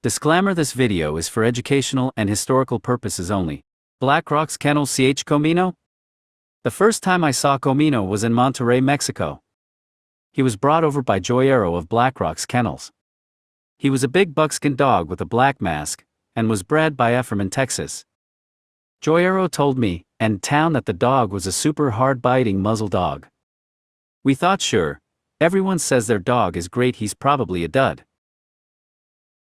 Disclaimer: this video is for educational and historical purposes only. Blackrock's Kennel ch Comino? The first time I saw Comino was in Monterrey, Mexico. He was brought over by Joyero of Blackrock's Kennels. He was a big buckskin dog with a black mask, and was bred by Ephraim in Texas. Joyero told me, and town, that the dog was a super hard-biting muzzle dog. We thought, sure, everyone says their dog is great, he's probably a dud.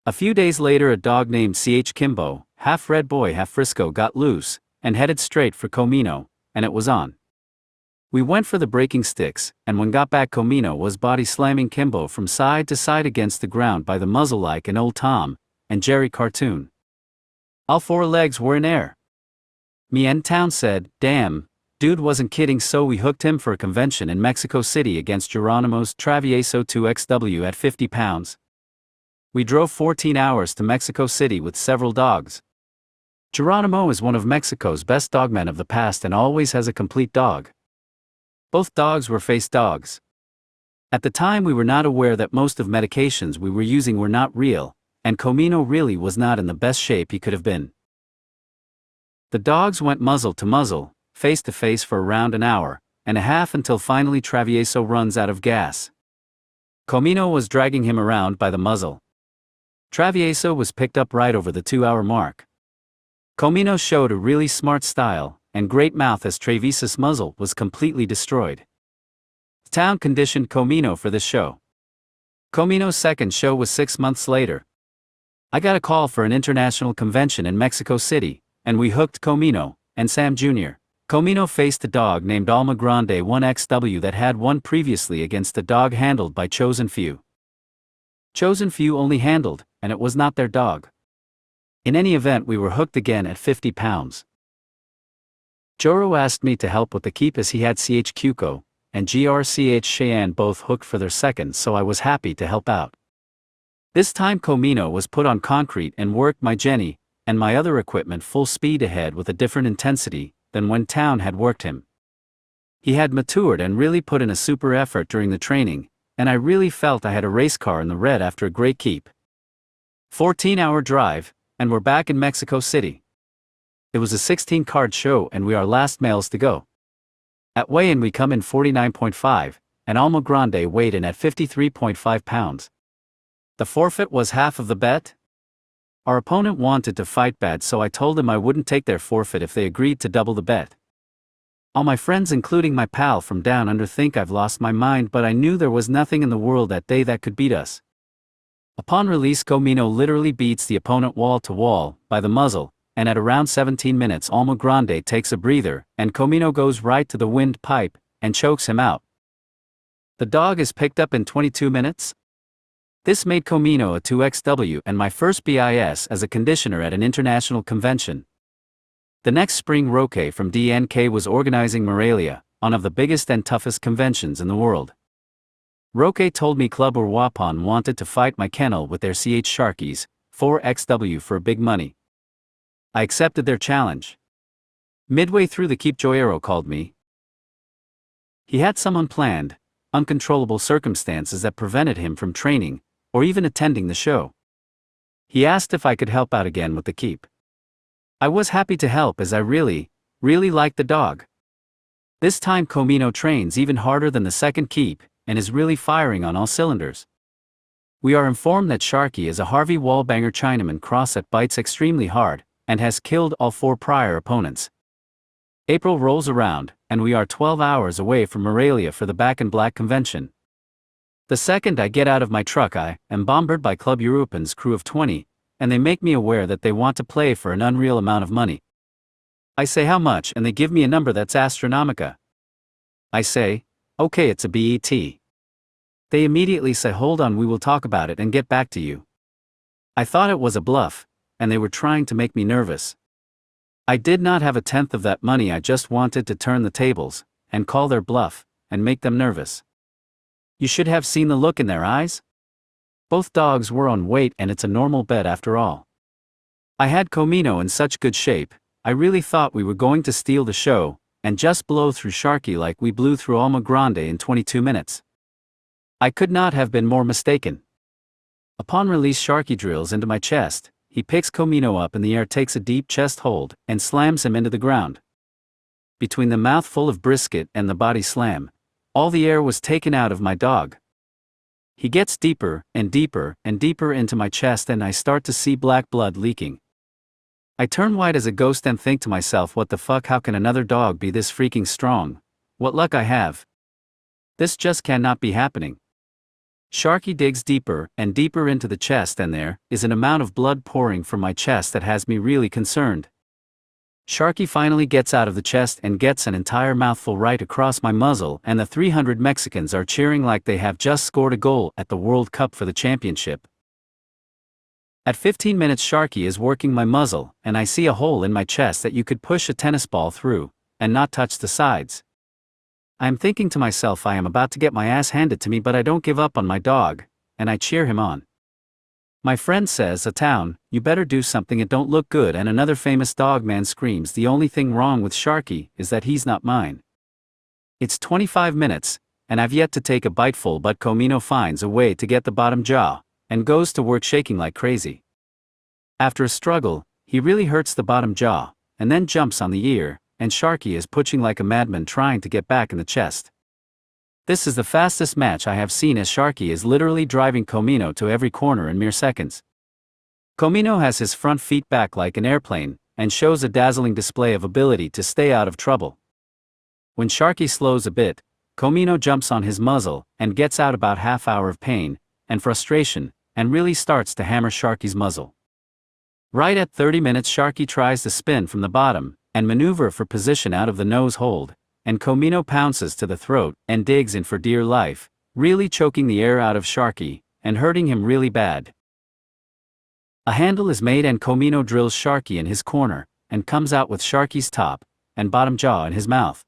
A few days later, a dog named Ch Kimbo, half red boy half Frisco, got loose, and headed straight for Comino, and it was on. We went for the breaking sticks, and when got back, Comino was body slamming Kimbo from side to side against the ground by the muzzle like an old Tom and Jerry cartoon. All four legs were in air. Me and town said, damn, dude wasn't kidding, so we hooked him for a convention in Mexico City against Geronimo's Travieso 2XW at 50 pounds. We drove 14 hours to Mexico City with several dogs. Geronimo is one of Mexico's best dogmen of the past and always has a complete dog. Both dogs were face dogs. At the time, we were not aware that most of medications we were using were not real, and Comino really was not in the best shape he could have been. The dogs went muzzle to muzzle, face to face for around an hour and a half until finally Travieso runs out of gas. Comino was dragging him around by the muzzle. Travieso was picked up right over the 2-hour mark. Comino showed a really smart style and great mouth as Travieso's muzzle was completely destroyed. The town conditioned Comino for this show. Comino's second show was 6 months later. I got a call for an international convention in Mexico City, and we hooked Comino and Sam Jr. Comino faced a dog named Alma Grande 1XW that had won previously against a dog handled by Chosen Few. Chosen Few only handled, and it was not their dog. In any event, we were hooked again at 50 pounds. Joro asked me to help with the keep as he had Ch Cuco and Ch Cheyenne both hooked for their second, so I was happy to help out. This time Comino was put on concrete and worked my Jenny and my other equipment full speed ahead with a different intensity than when Town had worked him. He had matured and really put in a super effort during the training, and I really felt I had a race car in the red after a great keep. 14-hour drive, and we're back in Mexico City. It was a 16-card show and we are last males to go. At weigh-in we come in 49.5, and Alma Grande weighed in at 53.5 pounds. The forfeit was half of the bet. Our opponent wanted to fight bad, so I told him I wouldn't take their forfeit if they agreed to double the bet. All my friends, including my pal from down under, think I've lost my mind, but I knew there was nothing in the world that day that could beat us. Upon release, Comino literally beats the opponent wall to wall by the muzzle, and at around 17 minutes Alma Grande takes a breather, and Comino goes right to the windpipe and chokes him out. The dog is picked up in 22 minutes. This made Comino a 2XW and my first BIS as a conditioner at an international convention. The next spring, Roque from DNK was organizing Morelia, one of the biggest and toughest conventions in the world. Roque told me Club Uruapan wanted to fight my kennel with their Ch Sharkies, 4XW, for big money. I accepted their challenge. Midway through the keep, Joyero called me. He had some unplanned, uncontrollable circumstances that prevented him from training or even attending the show. He asked if I could help out again with the keep. I was happy to help as I really liked the dog. This time Comino trains even harder than the second keep and is really firing on all cylinders. We are informed that Sharky is a Harvey Wallbanger Chinaman cross that bites extremely hard and has killed all 4 prior opponents. April rolls around, and we are 12 hours away from Morelia for the Back in Black convention. The second I get out of my truck, I am bombarded by Club European's crew of 20, and they make me aware that they want to play for an unreal amount of money. I say how much, and they give me a number that's astronomica. I say, okay, it's a BET. They immediately say, hold on, we will talk about it and get back to you. I thought it was a bluff, and they were trying to make me nervous. I did not have a tenth of that money. I just wanted to turn the tables and call their bluff and make them nervous. You should have seen the look in their eyes. Both dogs were on weight, and it's a normal bet after all. I had Comino in such good shape, I really thought we were going to steal the show and just blow through Sharky like we blew through Alma Grande in 22 minutes. I could not have been more mistaken. Upon release, Sharky drills into my chest. He picks Comino up in the air, takes a deep chest hold, and slams him into the ground. Between the mouthful of brisket and the body slam, all the air was taken out of my dog. He gets deeper and deeper and deeper into my chest, and I start to see black blood leaking. I turn white as a ghost and think to myself, what the fuck, how can another dog be this freaking strong? What luck I have. This just cannot be happening. Sharky digs deeper and deeper into the chest, and there is an amount of blood pouring from my chest that has me really concerned. Sharky finally gets out of the chest and gets an entire mouthful right across my muzzle, and the 300 Mexicans are cheering like they have just scored a goal at the World Cup for the championship. At 15 minutes, Sharky is working my muzzle, and I see a hole in my chest that you could push a tennis ball through, and not touch the sides. I am thinking to myself, I am about to get my ass handed to me, but I don't give up on my dog, and I cheer him on. My friend says, "A town, you better do something, it don't look good," and another famous dog man screams, "The only thing wrong with Sharky is that he's not mine." It's 25 minutes, and I've yet to take a biteful, but Comino finds a way to get the bottom jaw, and goes to work shaking like crazy. After a struggle, he really hurts the bottom jaw, and then jumps on the ear, and Sharky is pushing like a madman trying to get back in the chest. This is the fastest match I have seen, as Sharky is literally driving Comino to every corner in mere seconds. Comino has his front feet back like an airplane, and shows a dazzling display of ability to stay out of trouble. When Sharky slows a bit, Comino jumps on his muzzle, and gets out about half hour of pain and frustration, and really starts to hammer Sharky's muzzle. Right at 30 minutes, Sharky tries to spin from the bottom, and maneuver for position out of the nose hold, and Comino pounces to the throat, and digs in for dear life, really choking the air out of Sharky, and hurting him really bad. A handle is made, and Comino drills Sharky in his corner, and comes out with Sharky's top and bottom jaw in his mouth.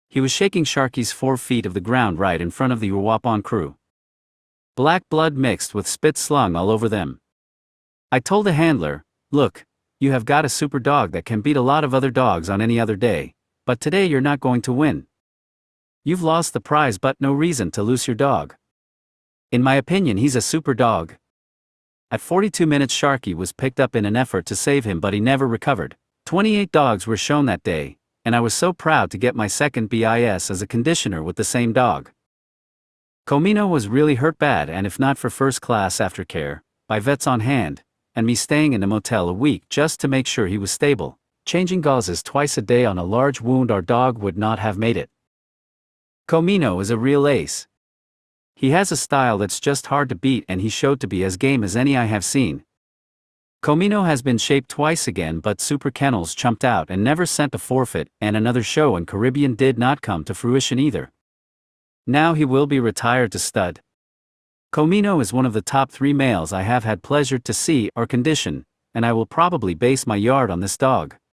He was shaking Sharky's 4 feet of the ground right in front of the Uruapan crew. Black blood mixed with spit slung all over them. I told the handler, "Look, you have got a super dog that can beat a lot of other dogs on any other day, but today you're not going to win. You've lost the prize, but no reason to lose your dog. In my opinion, he's a super dog." At 42 minutes, Sharky was picked up in an effort to save him, but he never recovered. 28 dogs were shown that day, and I was so proud to get my second BIS as a conditioner with the same dog. Comino was really hurt bad, and if not for first-class aftercare, by vets on hand, and me staying in a motel a week just to make sure he was stable, changing gauzes twice a day on a large wound, our dog would not have made it. Comino is a real ace. He has a style that's just hard to beat, and he showed to be as game as any I have seen. Comino has been shaped twice again, but Super Kennels chumped out and never sent a forfeit, and another show in Caribbean did not come to fruition either. Now he will be retired to stud. Comino is one of the top 3 males I have had pleasure to see or condition, and I will probably base my yard on this dog.